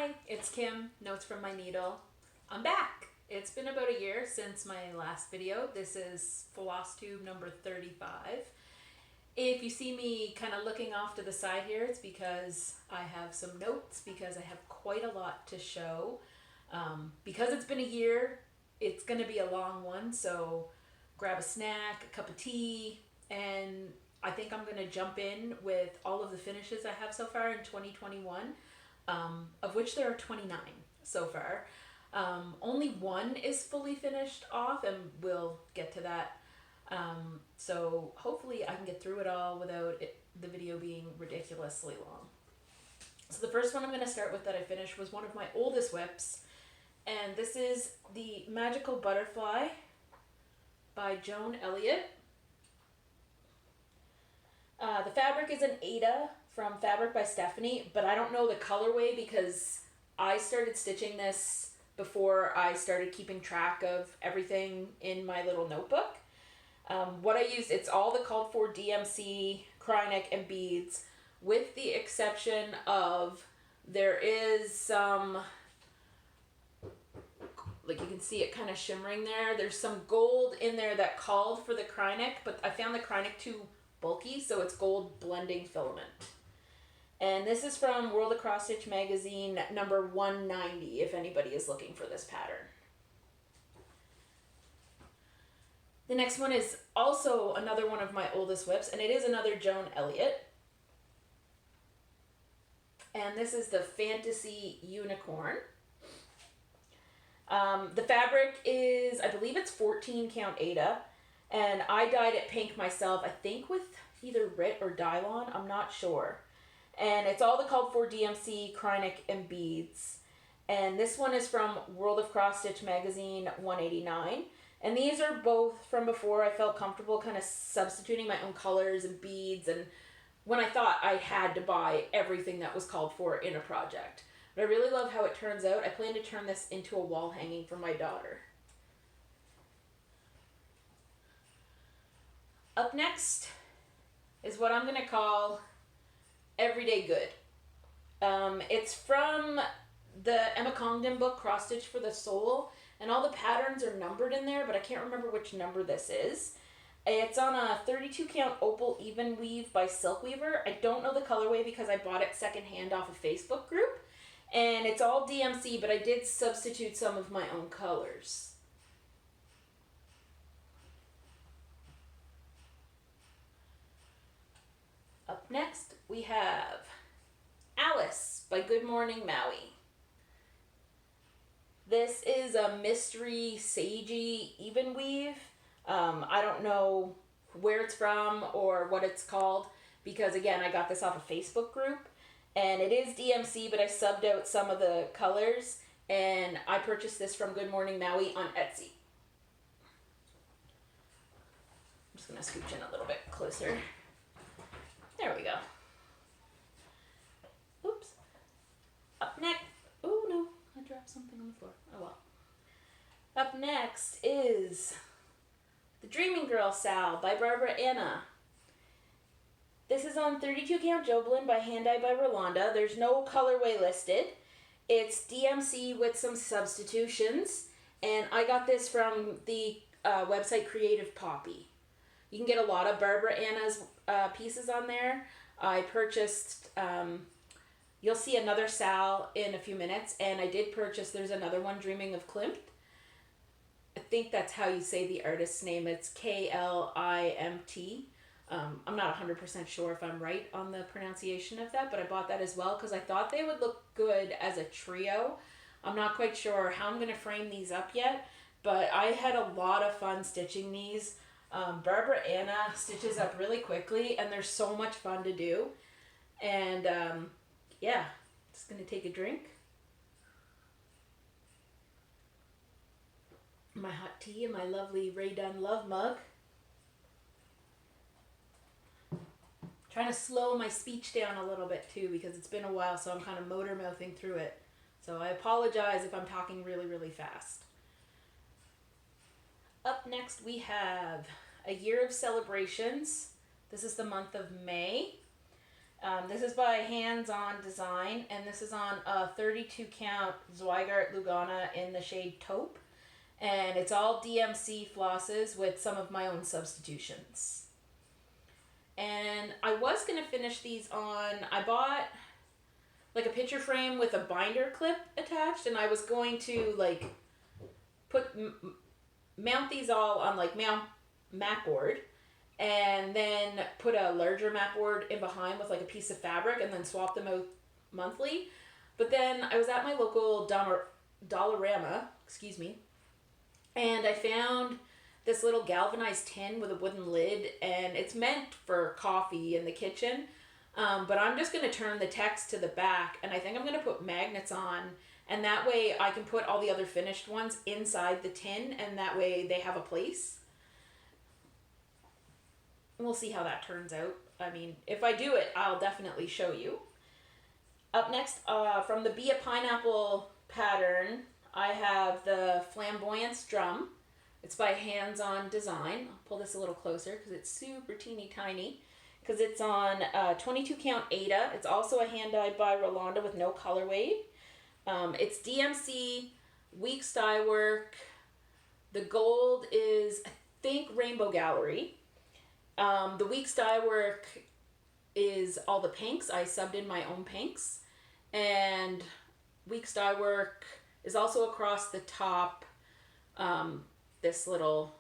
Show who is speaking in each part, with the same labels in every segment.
Speaker 1: Hi, it's Kim, Notes from My Needle. I'm back. It's been about a year since my last video. This is FlossTube number 35. If you see me kind of looking off to the side here, it's because I have some notes, because I have quite a lot to show. Because it's been a year, it's going to be a long one, so grab a snack, a cup of tea, and I think I'm going to jump in with all of the finishes I have so far in 2021. Of which there are 29 so far. Only one is fully finished off, and we'll get to that. So hopefully I can get through it all without the video being ridiculously long. So the first one I'm going to start with that I finished was one of my oldest WIPs, and this is the Magical Butterfly by Joan Elliott. The fabric is an Aida from Fabric by Stephanie, but I don't know the colorway because I started stitching this before I started keeping track of everything in my little notebook. What I used, it's all the called for DMC, cry neck, and beads, with the exception of there is some, like you can see it kind of shimmering there. There's some gold in there that called for the cry neck, but I found the cry neck too bulky, so it's gold blending filament. And this is from World of Cross Stitch magazine number 190, if anybody is looking for this pattern. The next one is also another one of my oldest WIPs, and it is another Joan Elliott. And this is the Fantasy Unicorn. The fabric is, I believe it's 14 count Aida, and I dyed it pink myself, I think with either Rit or Dylon, I'm not sure. And it's all the called for DMC, cry neck, and beads. And this one is from World of Cross Stitch magazine 189. And these are both from before I felt comfortable kind of substituting my own colors and beads, and when I thought I had to buy everything that was called for in a project. But I really love how it turns out. I plan to turn this into a wall hanging for my daughter. Up next is what I'm going to call Everyday Good. It's from the Emma Congdon book, Cross Stitch for the Soul, and all the patterns are numbered in there, but I can't remember which number this is. It's on a 32 count opal even weave by Silkweaver. I don't know the colorway because I bought it secondhand off a Facebook group, and it's all DMC, but I did substitute some of my own colors. Up next, we have Alice by Good Morning Maui. This is a mystery sagey even weave. I don't know where it's from or what it's called because, again, I got this off a Facebook group. And it is DMC, but I subbed out some of the colors, and I purchased this from Good Morning Maui on Etsy. I'm just going to scooch in a little bit closer. There we go. Oops. Up next, oh no, I dropped something on the floor. Oh well. Up next is The Dreaming Girl Sal by Barbara Anna. This is on 32 count Joblin by Hand Dye by Rolanda. There's no colorway listed. It's DMC with some substitutions, and I got this from the website Creative Poppy. You can get a lot of Barbara Anna's pieces on there. I purchased, you'll see another Sal in a few minutes, and I did purchase, there's another one, Dreaming of Klimt. I think that's how you say the artist's name. It's Klimt. I'm not 100% sure if I'm right on the pronunciation of that, but I bought that as well because I thought they would look good as a trio. I'm not quite sure how I'm going to frame these up yet, but I had a lot of fun stitching these. Barbara Anna stitches up really quickly, and they're so much fun to do. And yeah, just going to take a drink. My hot tea and my lovely Rae Dunn Love mug. Trying to slow my speech down a little bit too because it's been a while, so I'm kind of motor mouthing through it. So I apologize if I'm talking really, really fast. Up next we have A Year of Celebrations. This is the month of May. This is by Hands On Design, and this is on a 32 count Zweigart Lugana in the shade Taupe. And it's all DMC flosses with some of my own substitutions. And I was going to finish these on, I bought like a picture frame with a binder clip attached, and I was going to like mount these all on like mat board, and then put a larger mat board in behind with like a piece of fabric, and then swap them out monthly. But then I was at my local Dollarama, and I found this little galvanized tin with a wooden lid, and it's meant for coffee in the kitchen. But I'm just going to turn the text to the back, and I think I'm going to put magnets on, and that way I can put all the other finished ones inside the tin, and that way they have a place. We'll see how that turns out. I mean, if I do it, I'll definitely show you. Up next, from the Be a Pineapple pattern, I have the Flamboyance Drum. It's by Hands On Design. I'll pull this a little closer because it's super teeny tiny. Because it's on 22 count Aida. It's also a hand dyed by Rolanda with no colorway. It's DMC, weeks dye work. The gold is, I think, Rainbow Gallery. The weeks dye work is all the pinks. I subbed in my own pinks. And weeks dye work is also across the top, this little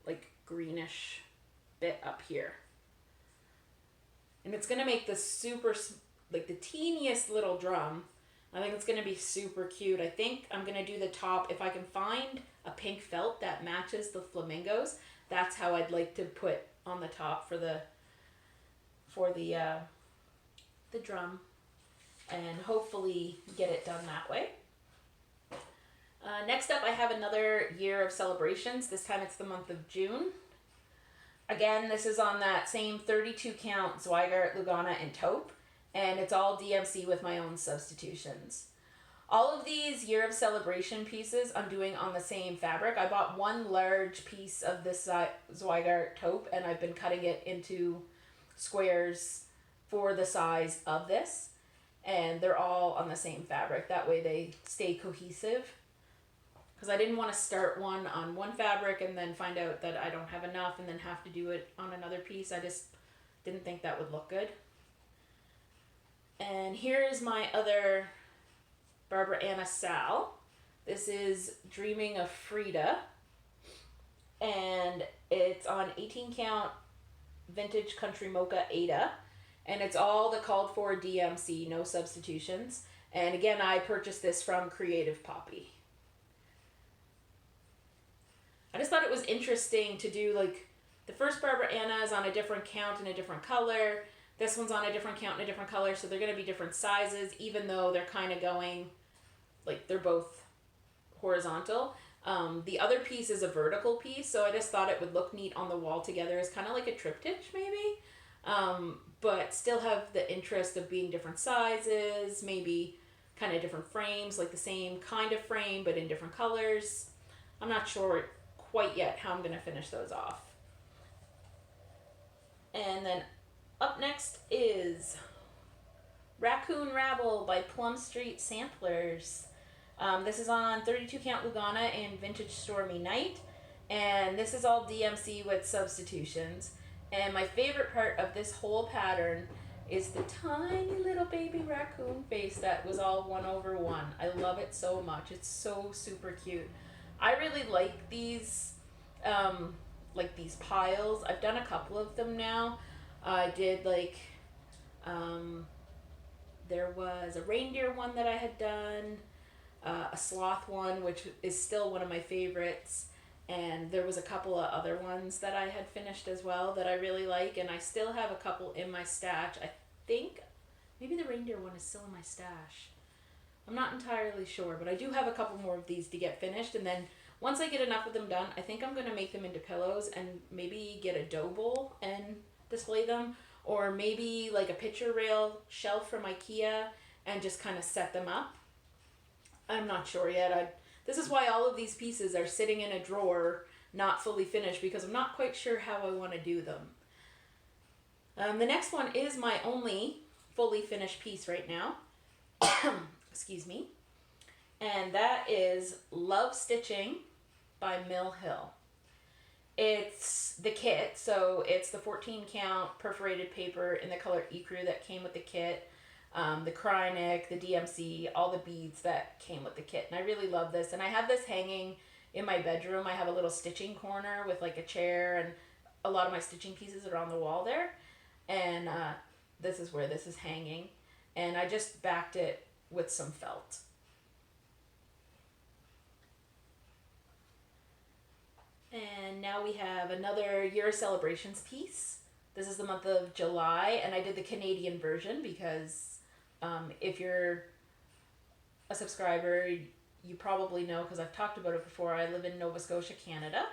Speaker 1: like greenish bit up here. And it's going to make this super, like the teeniest little drum. I think it's going to be super cute. I think I'm going to do the top. If I can find a pink felt that matches the flamingos, that's how I'd like to put on the top for the drum. And hopefully get it done that way. Next up, I have another year of celebrations. This time it's the month of June. Again, this is on that same 32 count Zweigart Lugana in Taupe, and it's all DMC with my own substitutions. All of these year of celebration pieces I'm doing on the same fabric. I bought one large piece of this Zweigart Taupe, and I've been cutting it into squares for the size of this, and they're all on the same fabric. That way they stay cohesive. Because I didn't want to start one on one fabric and then find out that I don't have enough and then have to do it on another piece. I just didn't think that would look good. And here is my other Barbara Anna Sal. This is Dreaming of Frida. And it's on 18 count Vintage Country Mocha Aida. And it's all the called for DMC, no substitutions. And again, I purchased this from Creative Poppy. I just thought it was interesting to do like the first Barbara Anna is on a different count and a different color. This one's on a different count and a different color, so they're going to be different sizes, even though they're kind of going, like they're both horizontal. The other piece is a vertical piece, so I just thought it would look neat on the wall together as kind of like a triptych maybe, but still have the interest of being different sizes, maybe kind of different frames, like the same kind of frame but in different colors. I'm not sure quite yet how I'm going to finish those off. And then up next is Raccoon Rabble by Plum Street Samplers. This is on 32 count Lugana in Vintage Stormy Night, and this is all DMC with substitutions. And my favorite part of this whole pattern is the tiny little baby raccoon face that was all 1/1. I love it so much. It's so super cute. I really like these piles. I've done a couple of them now. I did like, there was a reindeer one that I had done, a sloth one, which is still one of my favorites, and there was a couple of other ones that I had finished as well that I really like, and I still have a couple in my stash. I think maybe the reindeer one is still in my stash. I'm not entirely sure, but I do have a couple more of these to get finished, and then once I get enough of them done, I think I'm going to make them into pillows and maybe get a dough bowl and display them, or maybe like a picture rail shelf from IKEA and just kind of set them up. I'm not sure yet. This is why all of these pieces are sitting in a drawer, not fully finished, because I'm not quite sure how I want to do them. The next one is my only fully finished piece right now. Excuse me. And that is Love Stitching by Mill Hill. It's the kit, so it's the 14 count perforated paper in the color ecru that came with the kit, the Krynic, the DMC, all the beads that came with the kit. And I really love this. And I have this hanging in my bedroom. I have a little stitching corner with like a chair, and a lot of my stitching pieces are on the wall there. And this is where this is hanging. And I just backed it with some felt. And now we have another Year of Celebrations piece. This is the month of July, and I did the Canadian version because if you're a subscriber, you probably know, because I've talked about it before, I live in Nova Scotia, Canada.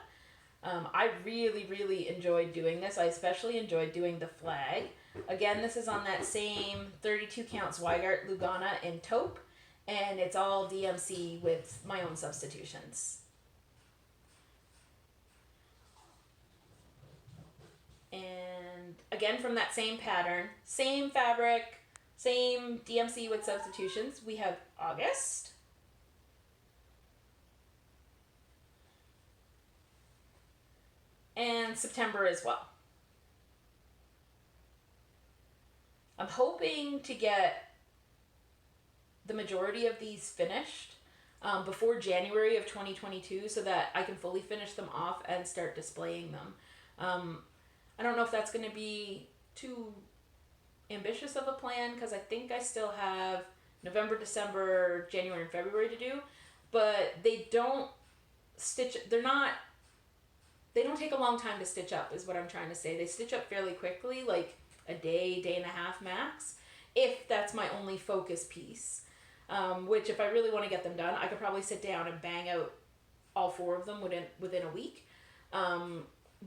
Speaker 1: I really, really enjoyed doing this. I especially enjoyed doing the flag. Again, this is on that same 32 count Zweigart Lugana in taupe, and it's all DMC with my own substitutions. And again, from that same pattern, same fabric, same DMC with substitutions, we have August. And September as well. I'm hoping to get the majority of these finished before January of 2022 so that I can fully finish them off and start displaying them. I don't know if that's going to be too ambitious of a plan because I think I still have November, December, January, and February to do, but they don't take a long time to stitch up is what I'm trying to say. They stitch up fairly quickly, like a day and a half max, if that's my only focus piece, which if I really want to get them done, I could probably sit down and bang out all 4 of them within a week.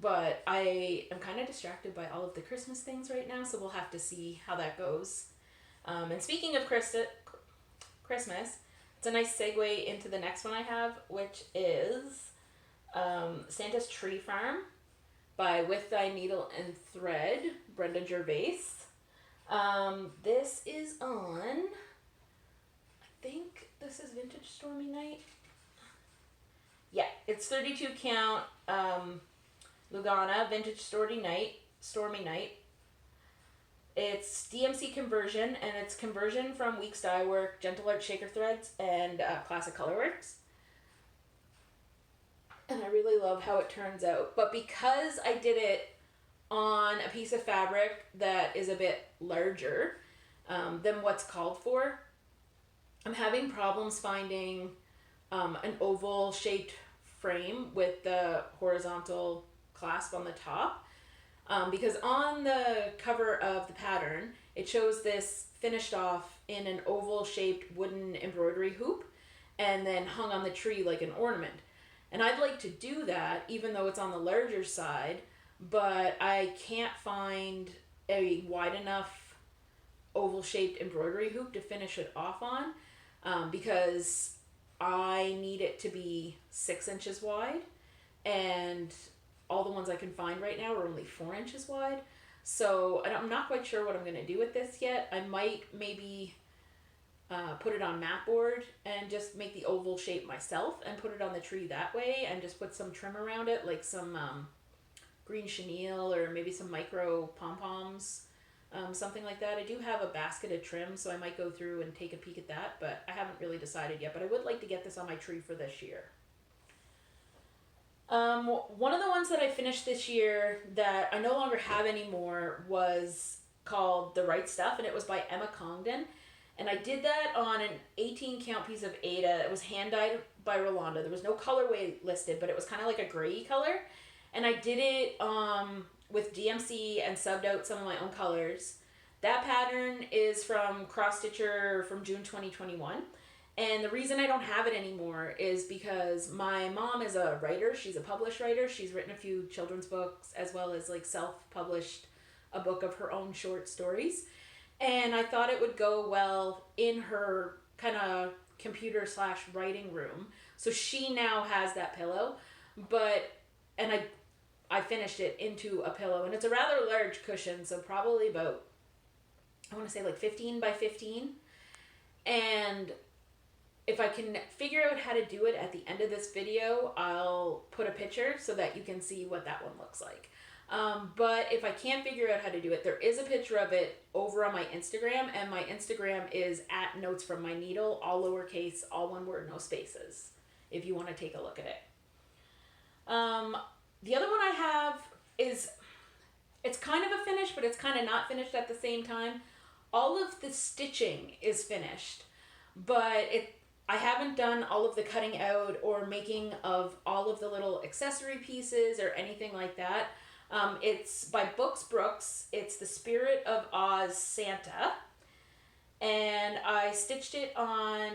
Speaker 1: But I am kind of distracted by all of the Christmas things right now, so we'll have to see how that goes. And speaking of Christmas, it's a nice segue into the next one I have, which is Santa's Tree Farm by With Thy Needle and Thread, Brenda Gervais. This is on, I think this is Vintage Stormy Night. Yeah, it's 32 count Lugana, Vintage Stormy Night. It's DMC conversion, and it's conversion from Weeks Dye Work, Gentle Art Shaker Threads, and Classic Colorworks. And I really love how it turns out. But because I did it on a piece of fabric that is a bit larger than what's called for, I'm having problems finding an oval shaped frame with the horizontal clasp on the top, because on the cover of the pattern it shows this finished off in an oval shaped wooden embroidery hoop and then hung on the tree like an ornament, and I'd like to do that even though it's on the larger side, but I can't find a wide enough oval shaped embroidery hoop to finish it off on, because I need it to be 6 inches wide, and all the ones I can find right now are only 4 inches wide. So I'm not quite sure what I'm going to do with this yet. I might maybe put it on mat board and just make the oval shape myself and put it on the tree that way and just put some trim around it, like some green chenille or maybe some micro pom-poms, something like that. I do have a basketed trim, so I might go through and take a peek at that, but I haven't really decided yet. But I would like to get this on my tree for this year. One of the ones that I finished this year that I no longer have anymore was called The Right Stuff, and it was by Emma Congdon. And I did that on an 18 count piece of Aida. It was hand dyed by Rolanda. There was no colorway listed, but it was kind of like a gray color. And I did it with DMC and subbed out some of my own colors. That pattern is from Cross Stitcher from June 2021. And the reason I don't have it anymore is because my mom is a writer. She's a published writer. She's written a few children's books as well as like self-published a book of her own short stories. And I thought it would go well in her kind of computer/writing room. So she now has that pillow. And I finished it into a pillow, and it's a rather large cushion, so probably about, I want to say like 15 by 15. And if I can figure out how to do it at the end of this video, I'll put a picture so that you can see what that one looks like. But if I can't figure out how to do it, there is a picture of it over on my Instagram, and my Instagram is at Notes from My Needle, all lowercase, all one word, no spaces, if you want to take a look at it. The other one I have is, it's kind of a finish, but it's kind of not finished at the same time. All of the stitching is finished, but I haven't done all of the cutting out or making of all of the little accessory pieces or anything like that. It's by Books Brooks. It's the Spirit of Oz Santa. And I stitched it on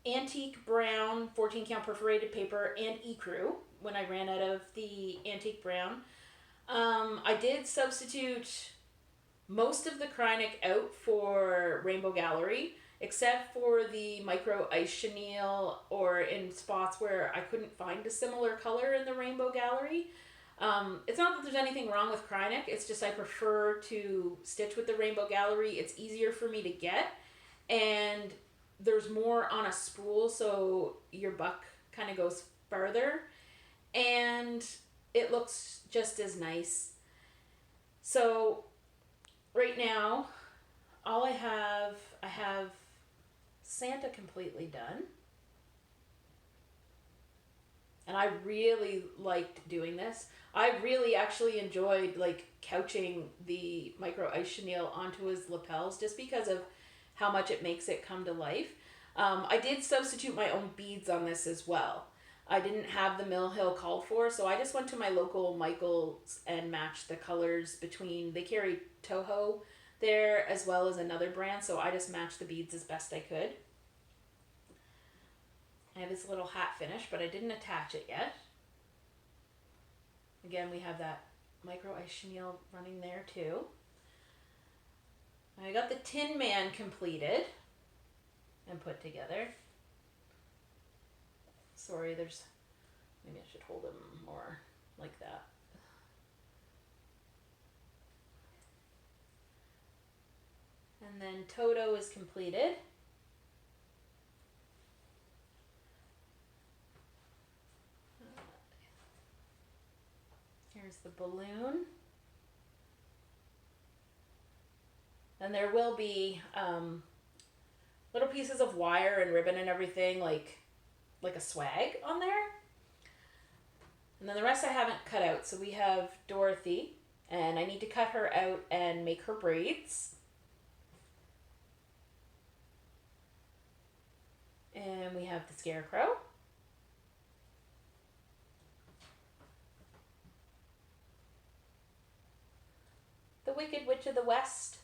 Speaker 1: antique brown 14 count perforated paper and ecru when I ran out of the antique brown. I did substitute most of the Kreinik out for Rainbow Gallery, except for the micro ice chenille, or in spots where I couldn't find a similar color in the Rainbow Gallery. It's not that there's anything wrong with Kreinik, it's just I prefer to stitch with the Rainbow Gallery. It's easier for me to get, and there's more on a spool, so your buck kind of goes further, and it looks just as nice. So right now, I have Santa completely done. And I really liked doing this. I really actually enjoyed like couching the micro ice chenille onto his lapels just because of how much it makes it come to life. I did substitute my own beads on this as well. I didn't have the Mill Hill called for, so I just went to my local Michaels and matched the colors between, they carry Toho there as well as another brand, so I just matched the beads as best I could. I have this little hat finished, but I didn't attach it yet. Again, we have that micro ice chenille running there too. I got the Tin Man completed and put together. Sorry, maybe I should hold them more like that. And then Toto is completed. Here's the balloon. And there will be little pieces of wire and ribbon and everything, like a swag on there. And then the rest I haven't cut out. So we have Dorothy, and I need to cut her out and make her braids. And we have the Scarecrow. The Wicked Witch of the West.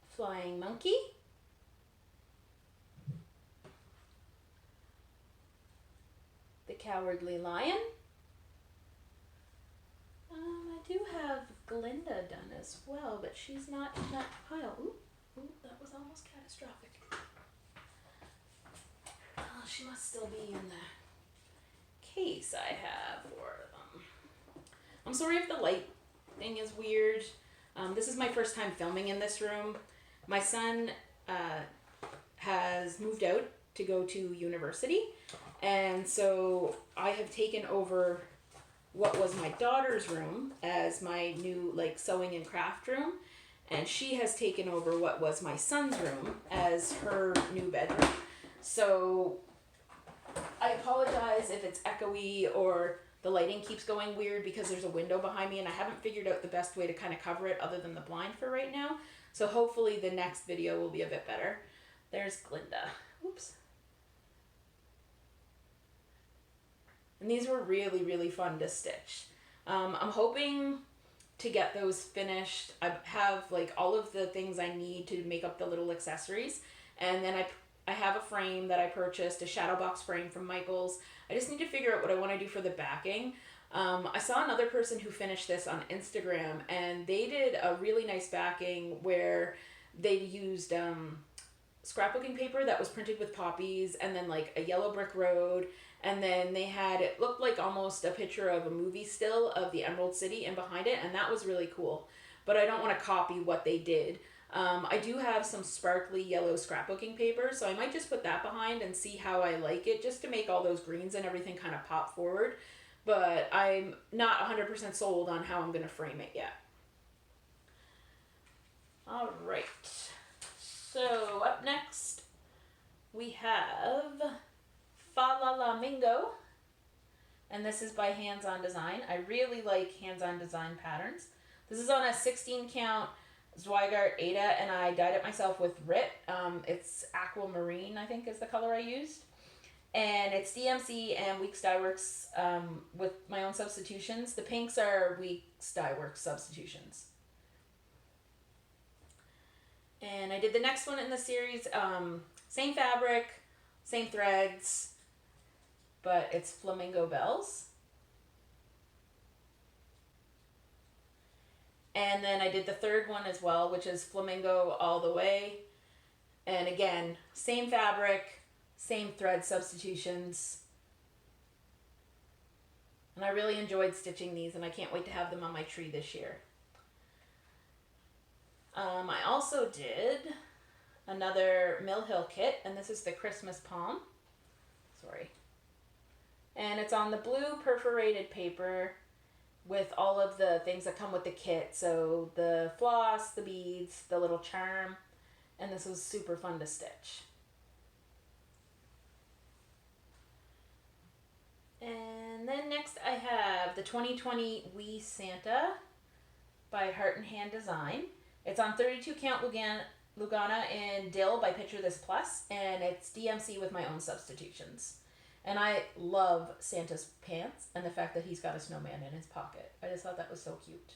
Speaker 1: Flying Monkey. The Cowardly Lion. I do have Glinda done as well, but she's not in that pile. Ooh, that was almost catastrophic. Oh, she must still be in the case I have for them. I'm sorry if the light thing is weird. This is my first time filming in this room. My son has moved out to go to university, and so I have taken over what was my daughter's room as my new sewing and craft room, and she has taken over what was my son's room as her new bedroom. So I apologize if it's echoey or the lighting keeps going weird because there's a window behind me and I haven't figured out the best way to kind of cover it other than the blind for right now. So hopefully the next video will be a bit better. There's Glinda. Oops. And these were really, really fun to stitch. I'm hoping to get those finished. I have all of the things I need to make up the little accessories. And then I have a frame that I purchased, a shadow box frame from Michaels. I just need to figure out what I want to do for the backing. I saw another person who finished this on Instagram, and they did a really nice backing where they used scrapbooking paper that was printed with poppies, and then like a yellow brick road, and then they had, it looked like almost a picture of a movie still of the Emerald City and behind it, and that was really cool. But I don't want to copy what they did. I do have some sparkly yellow scrapbooking paper, so I might just put that behind and see how I like it, just to make all those greens and everything kind of pop forward. But I'm not 100% sold on how I'm going to frame it yet. All right. So up next, we have Fa La La Mingo, and this is by Hands On Design. I really like Hands On Design patterns. This is on a 16 count Zweigart Ada, and I dyed it myself with RIT. It's aquamarine, I think is the color I used. And it's DMC and Weeks Dye Works with my own substitutions. The pinks are Weeks Dye Works substitutions. And I did the next one in the series, same fabric, same threads, but it's Flamingo Bells. And then I did the third one as well, which is Flamingo All the Way. And again, same fabric, same thread substitutions. And I really enjoyed stitching these, and I can't wait to have them on my tree this year. I also did another Mill Hill kit, and this is the Christmas Palm. Sorry. And it's on the blue perforated paper with all of the things that come with the kit. So the floss, the beads, the little charm, and this was super fun to stitch. And then next I have the 2020 Wee Santa by Heart and Hand Design. It's on 32 count Lugana in Dill by Picture This Plus, and it's DMC with my own substitutions. And I love Santa's pants and the fact that he's got a snowman in his pocket. I just thought that was so cute.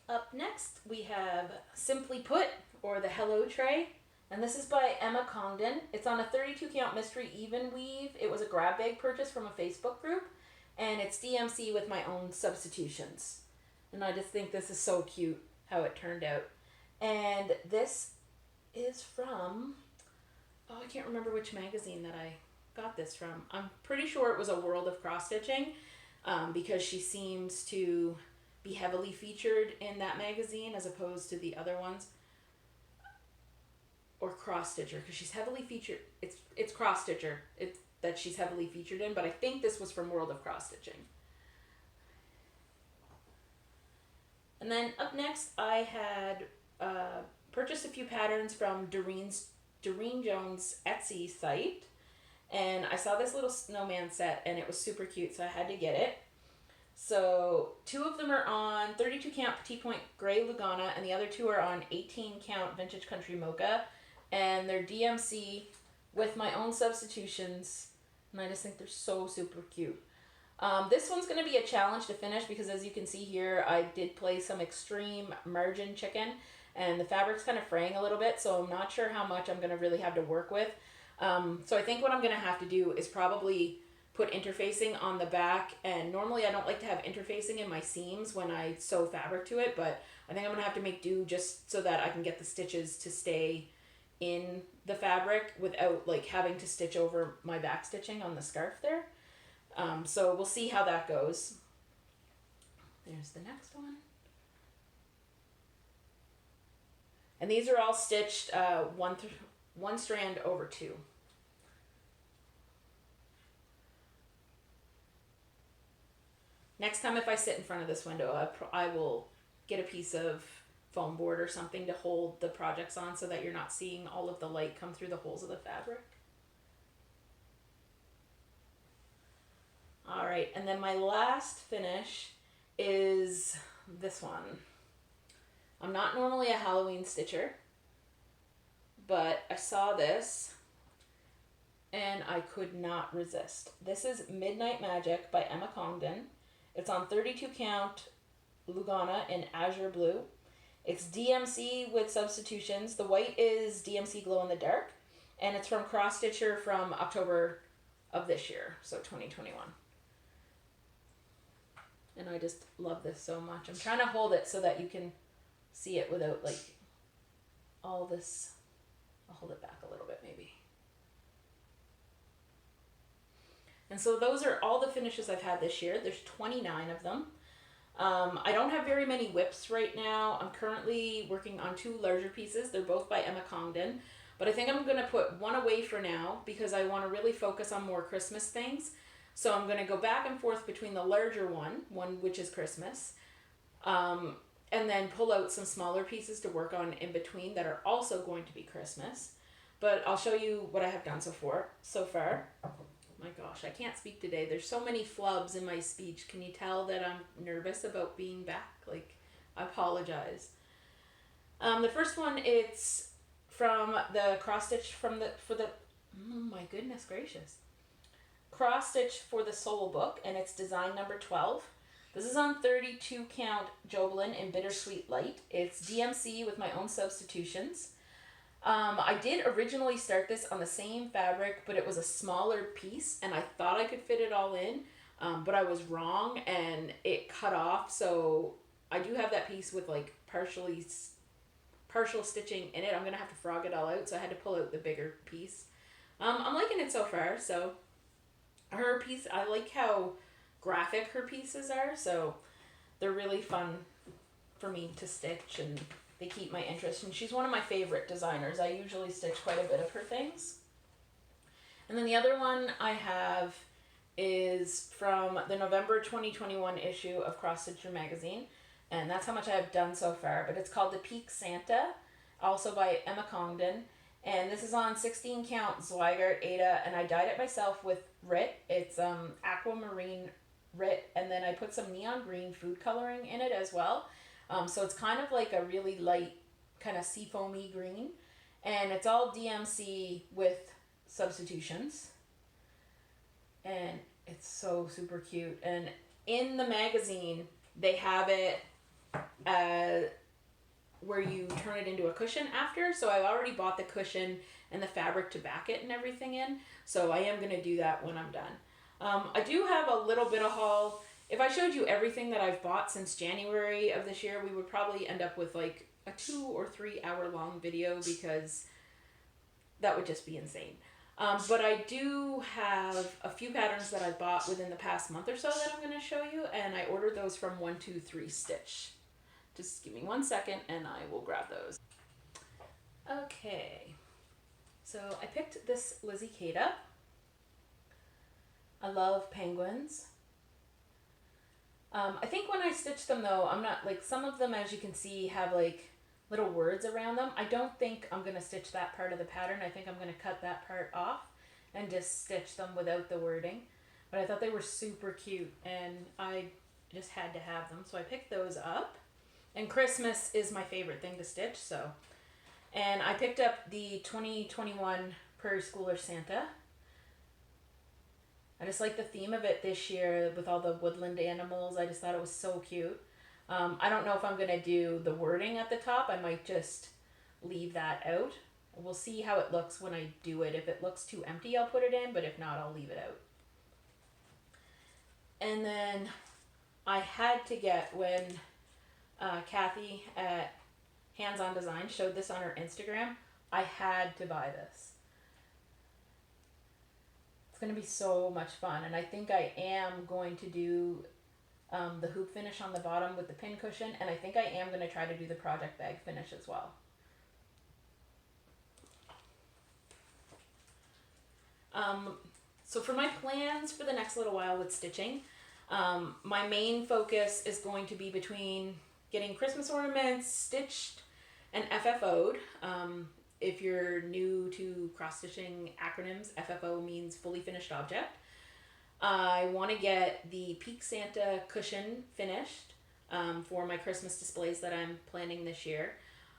Speaker 1: Up next we have Simply Put, or the Hello Tray. And this is by Emma Congdon. It's on a 32 count mystery even weave. It was a grab bag purchase from a Facebook group. And it's DMC with my own substitutions. And I just think this is so cute how it turned out. And this is from, I can't remember which magazine that I got this from. I'm pretty sure it was a World of Cross Stitching, because she seems to be heavily featured in that magazine as opposed to the other ones. Or Cross Stitcher, because she's heavily featured. It's Cross Stitcher. That she's heavily featured in, but I think this was from World of Cross Stitching. And then up next, I had purchased a few patterns from Doreen Jones' Etsy site, and I saw this little snowman set, and it was super cute, so I had to get it. So 2 of them are on 32 count Petite Point Gray Lugana, and the other 2 are on 18 count Vintage Country Mocha, and they're DMC with my own substitutions, and I just think they're so super cute. This one's going to be a challenge to finish because, as you can see here, I did play some extreme margin chicken, and the fabric's kind of fraying a little bit, so I'm not sure how much I'm going to really have to work with. So I think what I'm going to have to do is probably put interfacing on the back, and normally I don't like to have interfacing in my seams when I sew fabric to it, but I think I'm going to have to make do just so that I can get the stitches to stay in the fabric without like having to stitch over my back stitching on the scarf there. So we'll see how that goes. There's the next one. And these are all stitched one strand over 2. Next time if I sit in front of this window, I will get a piece of foam board or something to hold the projects on so that you're not seeing all of the light come through the holes of the fabric. All right, and then my last finish is this one. I'm not normally a Halloween stitcher, but I saw this and I could not resist. This is Midnight Magic by Emma Congdon. It's on 32 count Lugana in Azure Blue. It's DMC with substitutions. The white is DMC Glow in the Dark, and it's from Cross Stitcher from October of this year, so 2021. And I just love this so much. I'm trying to hold it so that you can see it without like all this. I'll hold it back a little bit maybe. And so those are all the finishes I've had this year. There's 29 of them. I don't have very many whips right now. I'm currently working on 2 larger pieces. They're both by Emma Congdon. But I think I'm going to put one away for now because I want to really focus on more Christmas things. So I'm going to go back and forth between the larger one which is Christmas, and then pull out some smaller pieces to work on in between that are also going to be Christmas. But I'll show you what I have done so far. My gosh, I can't speak today. There's so many flubs in my speech. Can you tell that I'm nervous about being back? Like, I apologize. The first one, it's from the cross stitch oh my goodness gracious. Cross stitch for the Soul book, and it's design number 12. This is on 32 count Jobelan in Bittersweet Light. It's DMC with my own substitutions. I did originally start this on the same fabric, but it was a smaller piece, and I thought I could fit it all in, but I was wrong, and it cut off, so I do have that piece with like partial stitching in it. I'm going to have to frog it all out, so I had to pull out the bigger piece. I'm liking it so far, so her piece, I like how graphic her pieces are, so they're really fun for me to stitch, and they keep my interest, and she's one of my favorite designers. I usually stitch quite a bit of her things. And then the other one I have is from the November 2021 issue of Cross Stitcher magazine, and that's how much I have done so far, but it's called The Peak Santa, also by Emma Congdon, and this is on 16 count Zweigart Aida, and I dyed it myself with RIT. It's aquamarine RIT, and then I put some neon green food coloring in it as well. So it's kind of like a really light kind of seafoamy green, and it's all DMC with substitutions, and it's so super cute. And in the magazine they have it where you turn it into a cushion after, so I've already bought the cushion and the fabric to back it and everything in, so I am going to do that when I'm done. I do have a little bit of haul. If I showed you everything that I've bought since January of this year, we would probably end up with like a 2 or 3 hour long video, because that would just be insane. But I do have a few patterns that I bought within the past month or so that I'm going to show you, and I ordered those from 123 Stitch. Just give me 1 second and I will grab those. Okay, so I picked this Lizzie Kate up. I love penguins. I think when I stitch them though, I'm not like, some of them, as you can see, have like little words around them. I don't think I'm going to stitch that part of the pattern. I think I'm going to cut that part off and just stitch them without the wording. But I thought they were super cute, and I just had to have them, so I picked those up. And Christmas is my favorite thing to stitch, so. And I picked up the 2021 Prairie Schooler Santa. I just like the theme of it this year with all the woodland animals. I just thought it was so cute. I don't know if I'm going to do the wording at the top. I might just leave that out. We'll see how it looks when I do it. If it looks too empty, I'll put it in, but if not, I'll leave it out. And then I had to get, when Kathy at Hands On Design showed this on her Instagram, I had to buy this. It's going to be so much fun, and I think I am going to do the hoop finish on the bottom with the pin cushion, and I think I am going to try to do the project bag finish as well. So for my plans for the next little while with stitching, my main focus is going to be between getting Christmas ornaments stitched and FFO'd. If you're new to cross-stitching acronyms, FFO means fully finished object. I want to get the Peak Santa cushion finished for my Christmas displays that I'm planning this year.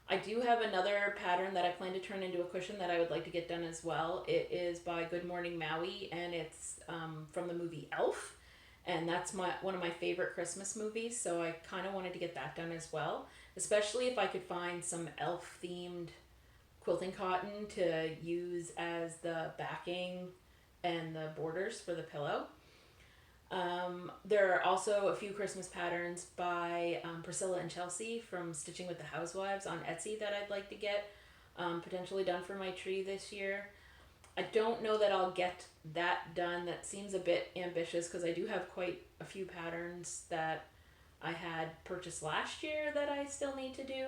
Speaker 1: I do have another pattern that I plan to turn into a cushion that I would like to get done as well. It is by Good Morning Maui, and it's from the movie Elf, and that's one of my favorite Christmas movies, so I kind of wanted to get that done as well, especially if I could find some elf-themed quilting cotton to use as the backing and the borders for the pillow. There are also a few Christmas patterns by Priscilla and Chelsea from Stitching with the Housewives on Etsy that I'd like to get potentially done for my tree this year. I don't know that I'll get that done. That seems a bit ambitious because I do have quite a few patterns that I had purchased last year that I still need to do.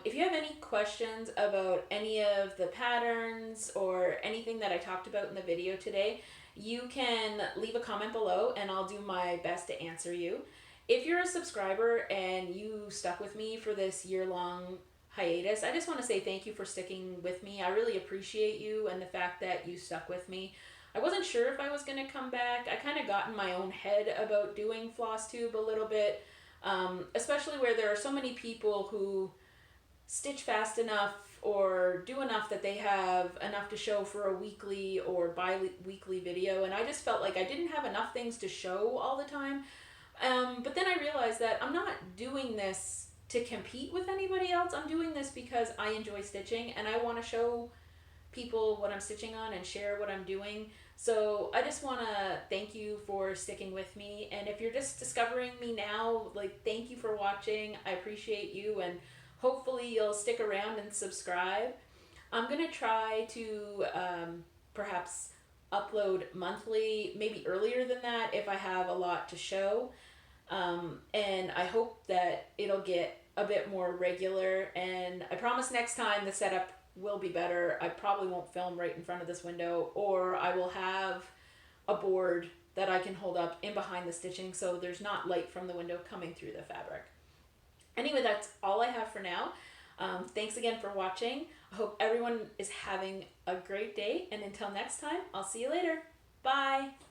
Speaker 1: If you have any questions about any of the patterns or anything that I talked about in the video today, you can leave a comment below and I'll do my best to answer you. If you're a subscriber and you stuck with me for this year-long hiatus, I just want to say thank you for sticking with me. I really appreciate you and the fact that you stuck with me. I wasn't sure if I was going to come back. I kind of got in my own head about doing FlossTube a little bit, especially where there are so many people who stitch fast enough or do enough that they have enough to show for a weekly or bi-weekly video, and I just felt like I didn't have enough things to show all the time. But then I realized that I'm not doing this to compete with anybody else. I'm doing this because I enjoy stitching and I want to show people what I'm stitching on and share what I'm doing. So I just want to thank you for sticking with me, and if you're just discovering me now, like, thank you for watching. I appreciate you, and hopefully you'll stick around and subscribe. I'm going to try to perhaps upload monthly, maybe earlier than that if I have a lot to show. And I hope that it'll get a bit more regular, and I promise next time the setup will be better. I probably won't film right in front of this window, or I will have a board that I can hold up in behind the stitching so there's not light from the window coming through the fabric. Anyway, that's all I have for now. Thanks again for watching. I hope everyone is having a great day, and until next time, I'll see you later. Bye!